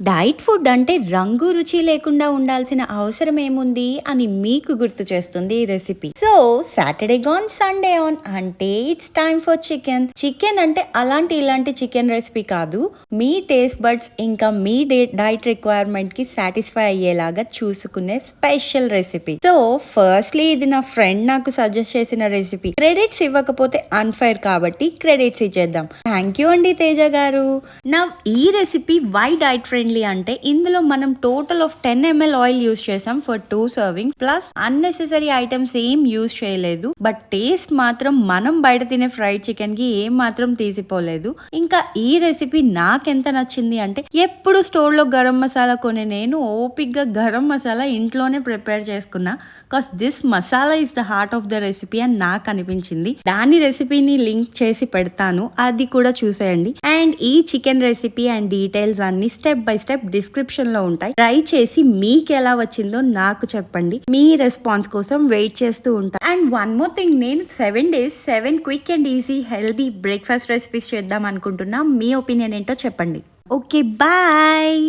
Diet food అంటే రంగు రుచి లేకుండా ఉండాల్సిన అవసరం ఏముంది అని మీకు గుర్తు చేస్తుంది ఈ recipe. So Saturday gone Sunday on అంటే it's time for chicken. Chicken అంటే ఇలాంటి చికెన్ రెసిపీ కాదు, మీ టేస్ట్ బడ్స్ ఇంకా మీ డైట్ రిక్వైర్మెంట్ కి సాటిస్ఫై అయ్యేలాగా చూసుకునే స్పెషల్ రెసిపీ. సో ఫస్ట్లీ ఇది నా ఫ్రెండ్ నాకు సజెస్ట్ చేసిన రెసిపీ. క్రెడిట్స్ ఇవ్వకపోతే అన్ఫైర్ కాబట్టి క్రెడిట్స్ ఇచ్చేద్దాం. థ్యాంక్ యూ అండి తేజ గారు. నా ఈ రెసిపీ వై డైట్ ఫ్రెండ్ అంటే ఇందులో మనం total of 10 ml oil use చేసాం for 2 servings. Plus unnecessary items ఏం యూస్ చేయలేదు. బట్ టేస్ట్ మాత్రం మనం బయట తినే ఫ్రైడ్ చికెన్ కి ఏం మాత్రం తీసిపోలేదు. ఇంకా ఈ రెసిపీ నాకెంత నచ్చింది అంటే, ఎప్పుడు స్టోర్ లో గరం మసాలా కొనే నేను ఓపిక్ గా గరం మసాలా ఇంట్లోనే ప్రిపేర్ చేసుకున్నా. Cos this masala is the heart of the recipe అని నాకు అనిపించింది. దాని రెసిపీని లింక్ చేసి పెడతాను, అది కూడా చూసేయండి. అండ్ ఈ చికెన్ రెసిపీ అండ్ డీటెయిల్స్ అన్ని స్టెప్ బై స్టెప్ డిస్క్రిప్షన్ లో ఉంటాయి. ట్రై చేసి మీకు ఎలా వచ్చిందో నాకు చెప్పండి. మీ రెస్పాన్స్ కోసం వెయిట్ చేస్తూ ఉంటాను. అండ్ వన్ మోర్ థింగ్, నేను 7 days 7 quick and easy healthy breakfast recipes చేద్దాం అనుకుంటున్నా. మీ ఒపీనియన్ ఏంటో చెప్పండి. Okay, bye.